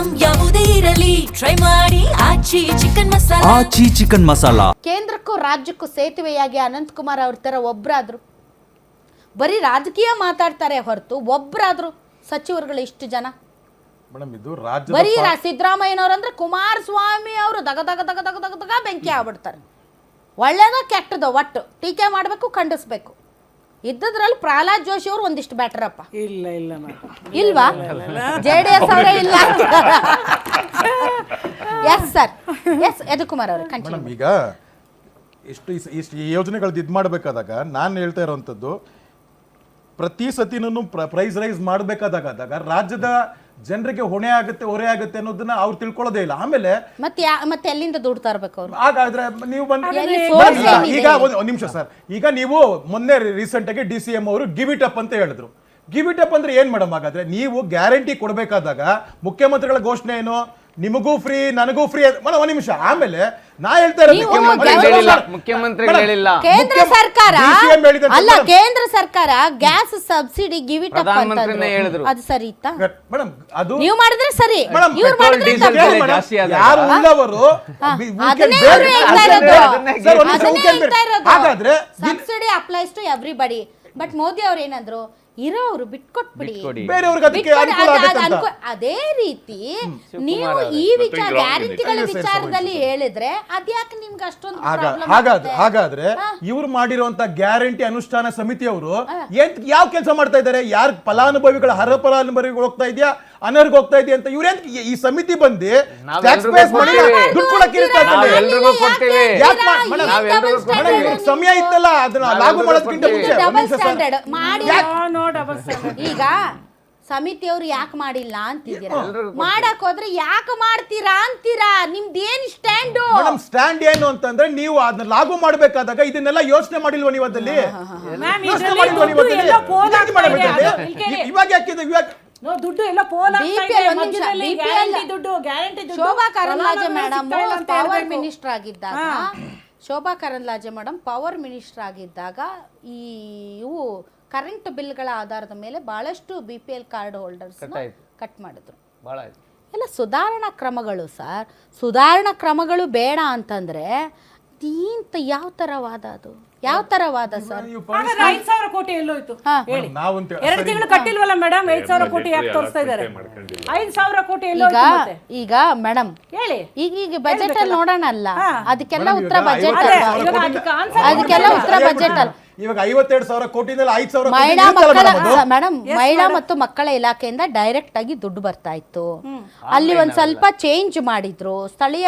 Item ಯಾವುದೇ ಇರಲಿ try ಮಾಡಿ ಆಚಿ ಚಿಕನ್ ಮಸಾಲಾ. ಕೇಂದ್ರಕ್ಕೂ ರಾಜ್ಯಕ್ಕೂ ಸೇತುವೆಯಾಗಿ ಅನಂತಕುಮಾರ್ ಅವ್ರ ತರ ಒಬ್ರಾದ್ರು ಬರೀ ರಾಜಕೀಯ ಮಾತಾಡ್ತಾರೆ ಹೊರತು ಒಬ್ರಾದ್ರು ಸಚಿವರುಗಳು ಇಷ್ಟು ಜನ ಬರೀ ಸಿದ್ದರಾಮಯ್ಯನವ್ರಂದ್ರೆ ಕುಮಾರಸ್ವಾಮಿ ಅವರು ದಗ ದಗ ದಗ ದಗ ದಗ ದಗ ಬೆಂಕಿ ಆಗ್ಬಿಡ್ತಾರೆ. ಒಳ್ಳೇದ ಕೆಟ್ಟದ ಒಟ್ಟು ಟೀಕೆ ಮಾಡಬೇಕು, ಖಂಡಿಸ್ಬೇಕು. ಇದ್ದದ್ರಲ್ಲಿ ಪ್ರಹ್ಲಾದ್ ಜೋಶಿ ಅವರು ಒಂದಿಷ್ಟು ಬೆಟರ್ ಅಪ್ಪ. ಇಲ್ವಾ? JDS ಅವರೇ ಇಲ್ಲ. ಎಸ್ ಸರ್, ಎಸ್ ಯದುಕುಮಾರ್ ಅವರೇ ಕಂಟಿನ್ಯೂ. ಈಗ ಇಷ್ಟು ಯೋಜನೆಗಳದ್ದು ಇದು ಮಾಡಬೇಕಾದಾಗ ನಾನು ಹೇಳ್ತಾ ಇರೋವಂಥದ್ದು, ಪ್ರತಿ ಸತಿನೂ ಪ್ರೈಸ್ ರೈಸ್ ಮಾಡಬೇಕಾದಾಗ ರಾಜ್ಯದ ಜನರಿಗೆ ಹೊಣೆ ಆಗುತ್ತೆ ಅನ್ನೋದನ್ನ ಅವ್ರು ತಿಳ್ಕೊಳ್ಳೋದೇ ಇಲ್ಲ. ಆಮೇಲೆ ಮತ್ತೆ ಎಲ್ಲಿಂದ ದುಡ್ಡು ತರಬೇಕು ಅವರು? ಹಾಗಾದ್ರೆ ನೀವು ಈಗ ಒಂದು ನಿಮಿಷ ಸರ್, ಈಗ ನೀವು ಮೊನ್ನೆ ರೀಸೆಂಟ್ ಆಗಿ DCM ಅವರು ಗಿವ್ ಇಟ್ ಅಪ್ ಅಂತ ಹೇಳಿದ್ರು. ಗಿವ್ ಇಟ್ ಅಪ್ ಅಂದ್ರೆ ಏನ್ ಮೇಡಮ್? ಹಾಗಾದ್ರೆ ನೀವು ಗ್ಯಾರಂಟಿ ಕೊಡಬೇಕಾದಾಗ ಮುಖ್ಯಮಂತ್ರಿಗಳ ಘೋಷಣೆ ಏನು, ನಿಮಗೂ ಫ್ರೀ ನನಗೂ ಫ್ರೀ. ಒಂದ್ ನಿಮಿಷ, ಆಮೇಲೆ ನಾ ಹೇಳ್ತಾ ಕೇಂದ್ರ ಸರ್ಕಾರ ಅಲ್ಲ, ಕೇಂದ್ರ ಸರ್ಕಾರ gas subsidy give it up ಅಂತ ಅದು ಸರಿ ಇತ್ತಾ ಮೇಡಮ್? ಅದು ನೀವು ಮಾಡಿದ್ರೆ ಸರಿ, ಯಾರು ಉಳ್ಳವರು ಹಾಗಾದ್ರೆ subsidy applies to everybody. But Modi ಅವ್ರು ಏನಂದ್ರು, ಇರೋರು ಬಿಟ್ಕೊಟ್ಬಿಡಿ, ಅದೇ ರೀತಿ ನೀವು ಈ ಗ್ಯಾರಂಟಿಗಳ ವಿಚಾರದಲ್ಲಿ ಹೇಳಿದ್ರೆ ಅದ್ಯಾಕೆ ನಿಮ್ಗೆ ಅಷ್ಟೊಂದು? ಹಾಗಾದ್ರೆ ಇವ್ರು ಮಾಡಿರುವಂತ ಗ್ಯಾರಂಟಿ ಅನುಷ್ಠಾನ ಸಮಿತಿಯವರು ಯಾವ ಕೆಲಸ ಮಾಡ್ತಾ ಇದ್ದಾರೆ? ಯಾರು ಫಲಾನುಭವಿಗಳ ಅರ್ಹ ಫಲಾನುಭವಿಗಳು ಹೋಗ್ತಾ ಇದೆಯಾ, ಅನರ್ಹ ಹೋಗ್ತಾ ಇದೆಯಾ ಅಂತ ಇವ್ರೇನ್ ಈ ಸಮಿತಿ ಬಂದು ಸಮಯ ಇತ್ತಲ್ಲ ಅದನ್ನ ಲಾಗು ಮಾಡೋದಕ್ಕಿಂತ ಈಗ ಸಮಿತಿಯವರು ಯಾಕೆ ಮಾಡಿಲ್ಲ ಅಂತಿದ್ದೀರಾ? ಮಾಡಕ್ ಹೋದ್ರೆ ಯಾಕೆ ಮಾಡ್ತೀರಾ ಅಂತೀರಾ? ನಿಮ್ದೇನ್ ಸ್ಟ್ಯಾಂಡು? ಸ್ಟ್ಯಾಂಡ್ ಏನು ಅಂತಂದ್ರೆ, ನೀವು ಅದನ್ನ ಲಾಗು ಮಾಡ್ಬೇಕಾದಾಗ ಇದನ್ನೆಲ್ಲ ಯೋಚನೆ ಮಾಡಿಲ್ವ ನೀವು? ಅದಲ್ಲಿ ಇವಾಗ ಯಾಕಿದೆ? ಇವಾಗ ದುಡ್ಡು ಎಲ್ಲ Shobha Karandlaje madam power minister ಆಗಿದ್ದಾಗ, Shobha Karandlaje madam power minister ಆಗಿದ್ದಾಗ ಇವು ಕರೆಂಟ್ ಬಿಲ್ಗಳ ಆಧಾರದ ಮೇಲೆ ಬಹಳಷ್ಟು BPL ಕಾರ್ಡ್ ಹೋಲ್ಡರ್ಸ್ ಕಟ್ ಮಾಡಿದ್ರು. ಎಲ್ಲ ಸುಧಾರಣಾ ಕ್ರಮಗಳು ಸರ್. ಸುಧಾರಣಾ ಕ್ರಮಗಳು ಬೇಡ ಅಂತಂದ್ರೆ ಇಂತ ಯಾವ ತರ ವಾದ? ಅದು ಯಾವ ತರ ವಾದ ಸರ್? 5,000 ಕೋಟಿ ಎಲ್ಲೋಯ್ತು ಹೇಳಿ? 2 ತಿಂಗಳು ಕಟ್ಟಿಲ್ವಲ್ಲ ಮೇಡಮ್? 5,000 ಕೋಟಿ ಯಾಕೆ ತೋರಿಸ್ತಾ ಇದ್ದಾರೆ? 5,000 ಕೋಟಿ ಎಲ್ಲೋಯ್ತು? ಈಗ ಮೇಡಮ್ ಹೇಳಿ, ಈಗ ಬಜೆಟ್ ಅಲ್ಲಿ ನೋಡೋಣ ಅಲ್ಲ, ಅದಕ್ಕೆಲ್ಲ ಉತ್ತರ ಬಜೆಟ್ ಅದಕ್ಕೆಲ್ಲ ಉತ್ತರ ಬಜೆಟ್ ಅಲ್ಲ. ಇವಾಗ 52,000 ಕೋಟಿನಲ್ಲಿ 5,000 ಮೇಡಮ್ ಮಹಿಳಾ ಮತ್ತು ಮಕ್ಕಳ ಇಲಾಖೆಯಿಂದ ಡೈರೆಕ್ಟ್ ಆಗಿ ದುಡ್ಡು ಬರ್ತಾ ಇತ್ತು. ಅಲ್ಲಿ ಒಂದ್ ಸ್ವಲ್ಪ ಚೇಂಜ್ ಮಾಡಿದ್ರು. ಸ್ಥಳೀಯ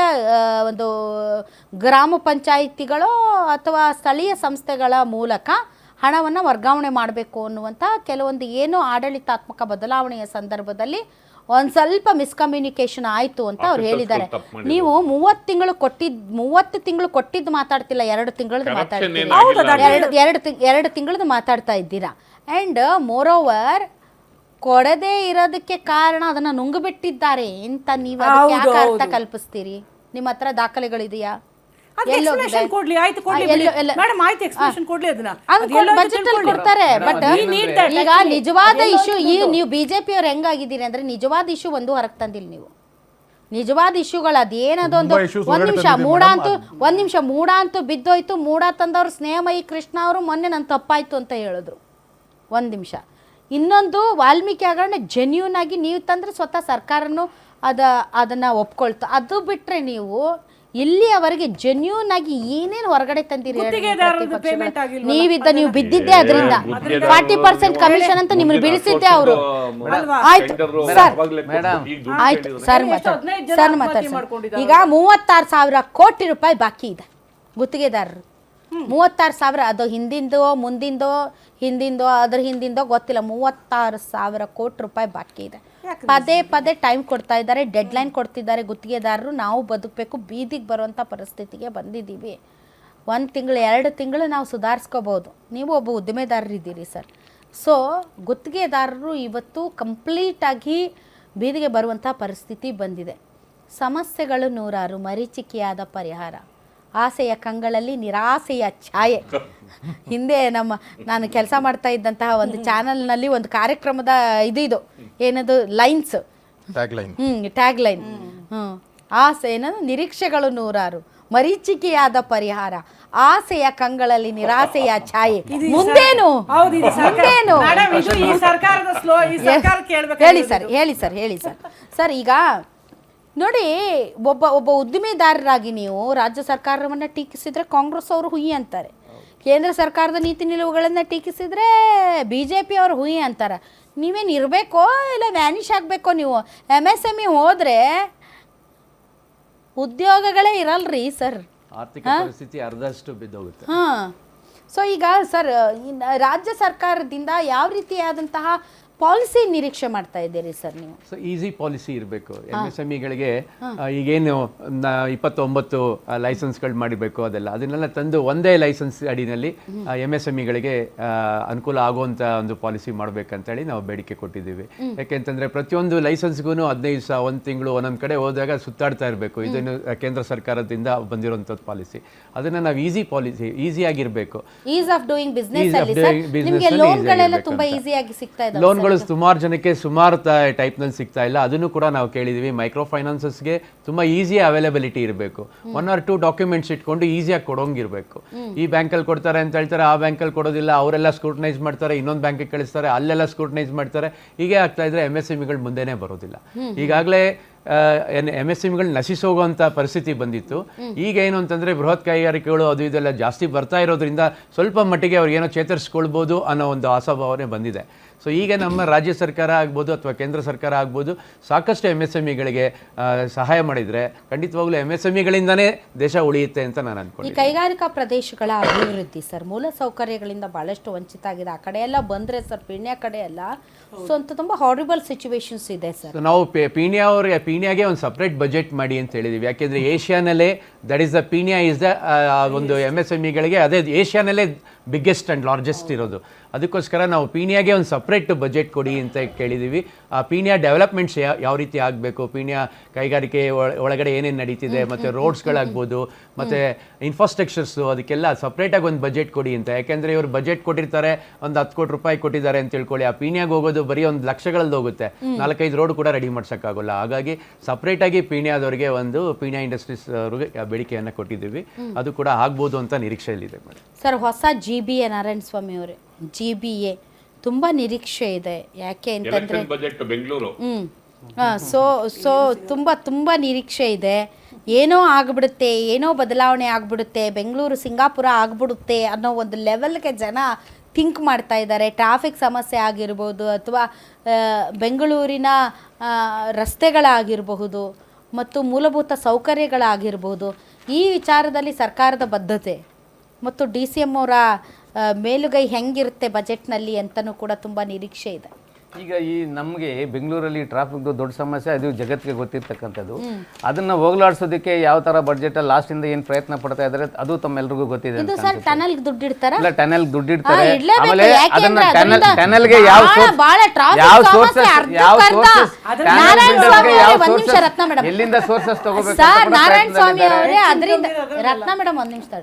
ಒಂದು ಗ್ರಾಮ ಪಂಚಾಯಿತಿಗಳು ಅಥವಾ ಸ್ಥಳೀಯ ಸಂಸ್ಥೆಗಳ ಮೂಲಕ ಹಣವನ್ನು ವರ್ಗಾವಣೆ ಮಾಡಬೇಕು ಅನ್ನುವಂಥ ಕೆಲವೊಂದು ಏನು ಆಡಳಿತಾತ್ಮಕ ಬದಲಾವಣೆಯ ಸಂದರ್ಭದಲ್ಲಿ ಒಂದು ಸ್ವಲ್ಪ ಮಿಸ್ಕಮ್ಯುನಿಕೇಶನ್ ಆಯಿತು ಅಂತ ಅವ್ರು ಹೇಳಿದ್ದಾರೆ. ನೀವು 30 ತಿಂಗಳು ಕೊಟ್ಟಿದ್ದು ಮಾತಾಡ್ತಿಲ್ಲ, 2 ತಿಂಗಳದ್ದು ಮಾತಾಡ್ತಿಲ್ಲ, 2 ತಿಂಗಳದ್ದು ಮಾತಾಡ್ತಾ ಇದ್ದೀರಾ. ಆ್ಯಂಡ್ ಮೋರ್ ಓವರ್ ಕೊಡದೇ ಇರೋದಕ್ಕೆ ಕಾರಣ ಅದನ್ನು ನುಂಗುಬಿಟ್ಟಿದ್ದಾರೆ ಅಂತ ನೀವು ಅದಕ್ಕೆ ಯಾಕೆ ಅರ್ಥ ಕಲ್ಪಿಸ್ತೀರಿ? ನಿಮ್ಮ ಹತ್ರ ದಾಖಲೆಗಳಿದೆಯಾ? ಕೊಡ್ತಾರೆ. ಬಟ್ ಈಗ ನಿಜವಾದ ಇಶ್ಯೂ ನೀವು ಬಿಜೆಪಿ ಅವ್ರು ಹೆಂಗಾಗಿದ್ದೀರಿ ಅಂದ್ರೆ, ನಿಜವಾದ ಇಶ್ಯೂ ಒಂದು ಹೊರಗೆ ತಂದಿಲ್ಲ ನೀವು. ನಿಜವಾದ ಇಶ್ಯೂಗಳು ಅದೇನದೊಂದು ಒಂದ್ ನಿಮಿಷ ಮೂಡ ಅಂತೂ ಬಿದ್ದೋಯ್ತು. ಮೂಡ ತಂದವ್ರು ಸ್ನೇಹಮಯಿ ಕೃಷ್ಣ ಅವರು ಮೊನ್ನೆ ನನ್ನ ತಪ್ಪಾಯ್ತು ಅಂತ ಹೇಳಿದ್ರು. ಒಂದ್ ನಿಮಿಷ. ಇನ್ನೊಂದು ವಾಲ್ಮೀಕಿ ಹಗರಣ ಜೆನ್ಯೂನ್ ಆಗಿ ನೀವು ತಂದ್ರೆ ಸ್ವತಃ ಸರ್ಕಾರನು ಅದನ್ನ ಒಪ್ಕೊಳ್ತು. ಅದು ಬಿಟ್ರೆ ನೀವು ಇಲ್ಲಿಯವರೆಗೆ ಜೆನ್ಯೂನ್ ಆಗಿ ಏನೇನು ಹೊರಗಡೆ ತಂದಿರಿ? ನೀವು ಬಿದ್ದಿದ್ದೆ ಅದರಿಂದ 40% ಕಮಿಷನ್ ಅಂತ ನಿಮ್ಮನ್ನು ಬಿಡಿಸಿದ್ದೆ ಅವರು. ಆಯ್ತು ಸರ್ ಮಾತಾಡಿ. ಈಗ 36,000 ಕೋಟಿ ರೂಪಾಯಿ ಬಾಕಿ ಇದೆ ಗುತ್ತಿಗೆದಾರರು. 36,000. ಅದು ಹಿಂದಿಂದೋ ಅದ್ರ ಹಿಂದಿಂದೋ ಗೊತ್ತಿಲ್ಲ. 36,000 ಕೋಟಿ ರೂಪಾಯಿ ಬಾಕಿ ಇದೆ. ಪದೇ ಟೈಮ್ ಕೊಡ್ತಾ ಇದ್ದಾರೆ, ಡೆಡ್ಲೈನ್ ಕೊಡ್ತಿದ್ದಾರೆ ಗುತ್ತಿಗೆದಾರರು. ನಾವು ಬದುಕಬೇಕು, ಬೀದಿಗೆ ಬರುವಂಥ ಪರಿಸ್ಥಿತಿಗೆ ಬಂದಿದ್ದೀವಿ. 1 ತಿಂಗಳು 2 ತಿಂಗಳು ನಾವು ಸುಧಾರಿಸ್ಕೋಬೋದು. ನೀವು ಒಬ್ಬ ಉದ್ದಿಮೆದಾರರಿದ್ದೀರಿ ಸರ್. ಸೊ ಗುತ್ತಿಗೆದಾರರು ಇವತ್ತು ಕಂಪ್ಲೀಟಾಗಿ ಬೀದಿಗೆ ಬರುವಂಥ ಪರಿಸ್ಥಿತಿ ಬಂದಿದೆ. ಸಮಸ್ಯೆಗಳು ನೂರಾರು, ಮರೀಚಿಕೆಯಾದ ಪರಿಹಾರ, ಆಸೆಯ ಕಂಗಳಲ್ಲಿ ನಿರಾಸೆಯ ಛಾಯೆ. ಹಿಂದೆ ನಾನು ಕೆಲಸ ಮಾಡ್ತಾ ಇದ್ದಂತಹ ಒಂದು ಚಾನಲ್ನಲ್ಲಿ ಒಂದು ಕಾರ್ಯಕ್ರಮದ ಇದು ಏನದು ಲೈನ್ಸ್, ಟ್ಯಾಗ್ಲೈನ್. ಟ್ಯಾಗ್ಲೈನ್. ಆಸೆ ಏನದು, ನಿರೀಕ್ಷೆಗಳು ನೂರಾರು, ಮರೀಚಿಕೆಯಾದ ಪರಿಹಾರ, ಆಸೆಯ ಕಂಗಳಲ್ಲಿ ನಿರಾಸೆಯ ಛಾಯೆ, ಮುಂದೇನು ಹೌದು, ಇದು ಮುಂದೇನು? ಮೇಡಮ್, ಇದು ಈ ಸರ್ಕಾರದ ಸ್ಲೋ, ಈ ಸರ್ಕಾರ ಕೇಳ್ಬೇಕು. ಹೇಳಿ ಸರ್ ಈಗ ನೋಡಿ, ಒಬ್ಬ ಉದ್ದಿಮೆದಾರರಾಗಿ ನೀವು ರಾಜ್ಯ ಸರ್ಕಾರವನ್ನು ಟೀಕಿಸಿದ್ರೆ ಕಾಂಗ್ರೆಸ್ ಅವರು ಹುಯಿ ಅಂತಾರೆ, ಕೇಂದ್ರ ಸರ್ಕಾರದ ನೀತಿ ನಿಲುವುಗಳನ್ನು ಟೀಕಿಸಿದ್ರೆ BJP ಅವರು ಹುಯಿ ಅಂತಾರೆ. ನೀವೇನು ಇರಬೇಕೋ ಇಲ್ಲ ವ್ಯಾನಿಷ್ ಆಗಬೇಕೋ? ನೀವು MSME ಹೋದರೆ ಉದ್ಯೋಗಗಳೇ ಇರಲ್ರಿ ಸರ್, ಆರ್ಥಿಕ ಪರಿಸ್ಥಿತಿ ಅರ್ಧಷ್ಟು ಬಿದ್ದೋಗುತ್ತೆ. ಸೊ ಈಗ ಸರ್, ರಾಜ್ಯ ಸರ್ಕಾರದಿಂದ ಯಾವ ರೀತಿಯಾದಂತಹ ಪಾಲಿಸಿ ನಿರೀಕ್ಷೆ ಮಾಡ್ತಾ ಇದ್ದೀರಿ ಸರ್ ನೀವು? ಸೊ ಈಸಿ ಪಾಲಿಸಿ ಇರಬೇಕು. MSMEಗಳಿಗೆ ಈಗೇನು 29 ಲೈಸೆನ್ಸ್ಗಳು ಮಾಡಿಬೇಕು, ಅದನ್ನೆಲ್ಲ ತಂದು ಒಂದೇ ಲೈಸೆನ್ಸ್ ಅಡಿನಲ್ಲಿ MSMEಗಳಿಗೆ ಅನುಕೂಲ ಆಗುವಂಥ ಒಂದು ಪಾಲಿಸಿ ಮಾಡಬೇಕಂತೇಳಿ ನಾವು ಬೇಡಿಕೆ ಕೊಟ್ಟಿದ್ದೀವಿ. ಯಾಕೆಂತಂದರೆ ಪ್ರತಿಯೊಂದು ಲೈಸೆನ್ಸ್ಗೂ 15 ದಿವಸ, 1 ತಿಂಗಳು ಒಂದೊಂದು ಕಡೆ ಹೋದಾಗ ಸುತ್ತಾಡ್ತಾ ಇರಬೇಕು. ಇದನ್ನು ಕೇಂದ್ರ ಸರ್ಕಾರದಿಂದ ಬಂದಿರುವಂಥದ್ದು ಪಾಲಿಸಿ. ಅದನ್ನು ನಾವು ಈಸಿಯಾಗಿರಬೇಕು. ಈಸ್ ಆಫ್ ಡೂಯಿಂಗ್ ಬಿಸ್ನೆಸ್ ಅಲ್ಲಿ ಸರ್ ನಿಮಗೆ ಲೋನ್ಗಳೆಲ್ಲ ತುಂಬಾ ಈಸಿಯಾಗಿ ಸಿಗ್ತಾ ಇದೆ. ಲೋನ್ಗಳು ಸುಮಾರು ಜನಕ್ಕೆ ಸುಮಾರು ಟೈಪ್ನಲ್ಲಿ ಸಿಗ್ತಾ ಇಲ್ಲ. ಅದನ್ನು ಕೂಡ ನಾವು ಕೇಳಿದ್ದೀವಿ. ಮೈಕ್ರೋ ಫೈನಾನ್ಸಸ್ಗೆ ತುಂಬ ಈಸಿ ಅವೈಲಬಿಲಿಟಿ ಇರಬೇಕು. 1 or 2 ಡಾಕ್ಯುಮೆಂಟ್ಸ್ ಇಟ್ಕೊಂಡು ಈಸಿಯಾಗಿ ಕೊಡೋಂಗಿರಬೇಕು. ಈ ಬ್ಯಾಂಕಲ್ಲಿ ಕೊಡ್ತಾರೆ ಅಂತ ಹೇಳ್ತಾರೆ, ಆ ಬ್ಯಾಂಕಲ್ಲಿ ಕೊಡೋದಿಲ್ಲ, ಅವರೆಲ್ಲ ಸ್ಕ್ರೂಟನೈಸ್ ಮಾಡ್ತಾರೆ, ಇನ್ನೊಂದು ಬ್ಯಾಂಕಿಗೆ ಕಳಿಸ್ತಾರೆ, ಅಲ್ಲೆಲ್ಲ ಸ್ಕ್ರೂಟನೈಸ್ ಮಾಡ್ತಾರೆ. ಹೀಗೆ ಆಗ್ತಾ ಇದ್ರೆ MSMEಗಳು ಮುಂದೆನೇ ಬರೋದಿಲ್ಲ. ಈಗಾಗಲೇ MSMEಗಳು ನಶಿಸೋಗುವಂಥ ಪರಿಸ್ಥಿತಿ ಬಂದಿತ್ತು. ಈಗ ಏನು ಅಂತಂದರೆ ಬೃಹತ್ ಕೈಗಾರಿಕೆಗಳು ಅದು ಇದೆಲ್ಲ ಜಾಸ್ತಿ ಬರ್ತಾ ಇರೋದ್ರಿಂದ ಸ್ವಲ್ಪ ಮಟ್ಟಿಗೆ ಅವ್ರಿಗೇನೋ ಚೇತರಿಸ್ಕೊಳ್ಬೋದು ಅನ್ನೋ ಒಂದು ಆಶಾಭಾವನೆ ಬಂದಿದೆ. ಸೊ ಈಗ ನಮ್ಮ ರಾಜ್ಯ ಸರ್ಕಾರ ಆಗ್ಬೋದು ಅಥವಾ ಕೇಂದ್ರ ಸರ್ಕಾರ ಆಗ್ಬೋದು ಸಾಕಷ್ಟು MSMEಗಳಿಗೆ ಸಹಾಯ ಮಾಡಿದರೆ ಖಂಡಿತವಾಗ್ಲೂ MSMEಗಳಿಂದನೇ ದೇಶ ಉಳಿಯುತ್ತೆ ಅಂತ ನಾನು ಅನ್ಕೊಂಡು. ಈ ಕೈಗಾರಿಕಾ ಪ್ರದೇಶಗಳ ಅಭಿವೃದ್ಧಿ ಸರ್, ಮೂಲ ಸೌಕರ್ಯಗಳಿಂದ ಬಹಳಷ್ಟು ವಂಚಿತ ಆಗಿದೆ. ಆ ಕಡೆ ಎಲ್ಲ ಬಂದರೆ ಸರ್, ಪೀಣ್ಯ ಕಡೆ ಎಲ್ಲ ತುಂಬ ಹಾರಿಬಲ್ ಸಿಚುವೇಶನ್ಸ್ ಇದೆ ಸರ್. ನಾವು ಪೀಣ್ಯಾಗೆ ಒಂದು ಸಪ್ರೇಟ್ ಬಜೆಟ್ ಮಾಡಿ ಅಂತ ಹೇಳಿದ್ದೀವಿ. ಯಾಕೆಂದರೆ ಏಷ್ಯಾನಲ್ಲೇ that is the Peenya is the ಒಂದು MSMEಗಳಿಗೆ ಅದೇ ಏಷ್ಯಾನಲ್ಲೇ ಬಿಗ್ಗೆಸ್ಟ್ ಆ್ಯಂಡ್ ಲಾರ್ಜೆಸ್ಟ್ ಇರೋದು. ಅದಕ್ಕೋಸ್ಕರ ನಾವು ಪೀಣ್ಯಾಗೆ ಒಂದು ಸಪ್ರೇಟ್ ಬಜೆಟ್ ಕೊಡಿ ಅಂತ ಕೇಳಿದ್ದೀವಿ. ಆ ಪೀಣ್ಯ ಡೆವಲಪ್ಮೆಂಟ್ಸ್ ಯಾವ ರೀತಿ ಆಗಬೇಕು, ಪೀಣ್ಯ ಕೈಗಾರಿಕೆ ಒಳಗಡೆ ಏನೇನು ನಡೀತಿದೆ, ಮತ್ತು ರೋಡ್ಸ್ಗಳಾಗ್ಬೋದು, ಮತ್ತು ಇನ್ಫ್ರಾಸ್ಟ್ರಕ್ಚರ್ಸು, ಅದಕ್ಕೆಲ್ಲ ಸಪ್ರೇಟಾಗಿ ಒಂದು ಬಜೆಟ್ ಕೊಡಿ ಅಂತ. ಯಾಕೆಂದರೆ ಇವರು ಬಜೆಟ್ ಕೊಟ್ಟಿರ್ತಾರೆ, ಒಂದು 10 ಕೋಟಿ ರೂಪಾಯಿ ಕೊಟ್ಟಿದ್ದಾರೆ ಅಂತ ತಿಳ್ಕೊಳ್ಳಿ, ಆ ಪೀಣ್ಯಾಗೆ ಹೋಗೋದು ಬರೀ ಒಂದು ಲಕ್ಷಗಳಲ್ಲಿ ಹೋಗುತ್ತೆ, 4-5 ರೋಡ್ ಕೂಡ ರೆಡಿ ಮಾಡ್ಸೋಕ್ಕಾಗಲ್ಲ. ಹಾಗಾಗಿ ಸಪ್ರೇಟಾಗಿ ಪೀಣ್ಯದವ್ರಿಗೆ ಒಂದು ಪೀಣ್ಯ ಇಂಡಸ್ಟ್ರೀಸ್ ಅವ್ರಿಗೆ ಬೇಡಿಕೆಯನ್ನು ಕೊಟ್ಟಿದ್ದೀವಿ. ಅದು ಕೂಡ ಆಗ್ಬೋದು ಅಂತ ನಿರೀಕ್ಷೆಯಲ್ಲಿದೆ ಮೇಡಮ್. ಸರ್, ಹೊಸ GBA ನಾರಾಯಣ ಸ್ವಾಮಿ ಅವರೇ, GBA ತುಂಬ ನಿರೀಕ್ಷೆ ಇದೆ. ಯಾಕೆ ಅಂತಂದರೆ ಬೆಂಗಳೂರು ಸೊ ತುಂಬ ನಿರೀಕ್ಷೆ ಇದೆ. ಏನೋ ಆಗ್ಬಿಡುತ್ತೆ, ಏನೋ ಬದಲಾವಣೆ ಆಗ್ಬಿಡುತ್ತೆ, ಬೆಂಗಳೂರು ಸಿಂಗಾಪುರ ಆಗ್ಬಿಡುತ್ತೆ ಅನ್ನೋ ಒಂದು ಲೆವೆಲ್ಗೆ ಜನ ಥಿಂಕ್ ಮಾಡ್ತಾ ಇದ್ದಾರೆ. ಟ್ರಾಫಿಕ್ ಸಮಸ್ಯೆ ಆಗಿರ್ಬೋದು, ಅಥವಾ ಬೆಂಗಳೂರಿನ ರಸ್ತೆಗಳಾಗಿರಬಹುದು, ಮತ್ತು ಮೂಲಭೂತ ಸೌಕರ್ಯಗಳಾಗಿರ್ಬೋದು, ಈ ವಿಚಾರದಲ್ಲಿ ಸರ್ಕಾರದ ಬದ್ಧತೆ ಮತ್ತು DCM ಅವರ ಮೇಲುಗೈ ಹೆಂಗಿರುತ್ತೆ ಬಜೆಟ್ನಲ್ಲಿ ಅಂತಲೂ ಕೂಡ ತುಂಬ ನಿರೀಕ್ಷೆ ಇದೆ. ಈಗ ಈ ನಮಗೆ ಬೆಂಗಳೂರಲ್ಲಿ ಟ್ರಾಫಿಕ್ದು ದೊಡ್ಡ ಸಮಸ್ಯೆ, ಅದು ಜಗತ್ತಿಗೆ ಗೊತ್ತಿರ್ತಕ್ಕಂಥದ್ದು. ಅದನ್ನು ಹೋಗಲಾಡಿಸೋದಕ್ಕೆ ಯಾವ ಥರ ಬಡ್ಜೆಟಲ್ಲಿ ಲಾಸ್ಟಿಂದ ಏನು ಪ್ರಯತ್ನ ಪಡ್ತಾ ಇದ್ದಾರೆ ಅದು ತಮ್ಮೆಲ್ಲರಿಗೂ ಗೊತ್ತಿದೆ. ಇದು ಸರ್ ಟನಲ್ ದುಡ್ಡಿಡ್ತಾರ? ಇಲ್ಲ, ಟನಲ್ ದುಡ್ಡಿಡ್ತಾರೆ. ಆಮೇಲೆ ಅದನ್ನ ಟನಲ್ಗೆ ಯಾವ ಎಲ್ಲಿಂದ ಸೋರ್ಸಸ್ ತಗೋಬೇಕು? ನಾರಾಯಣ ಸ್ವಾಮಿ ಅವರೇ, ಅದರಿಂದ ರತ್ನ ಮೇಡಮ್ ಒಂದು ನಿಮಿಷ ತಡ್ರಿ.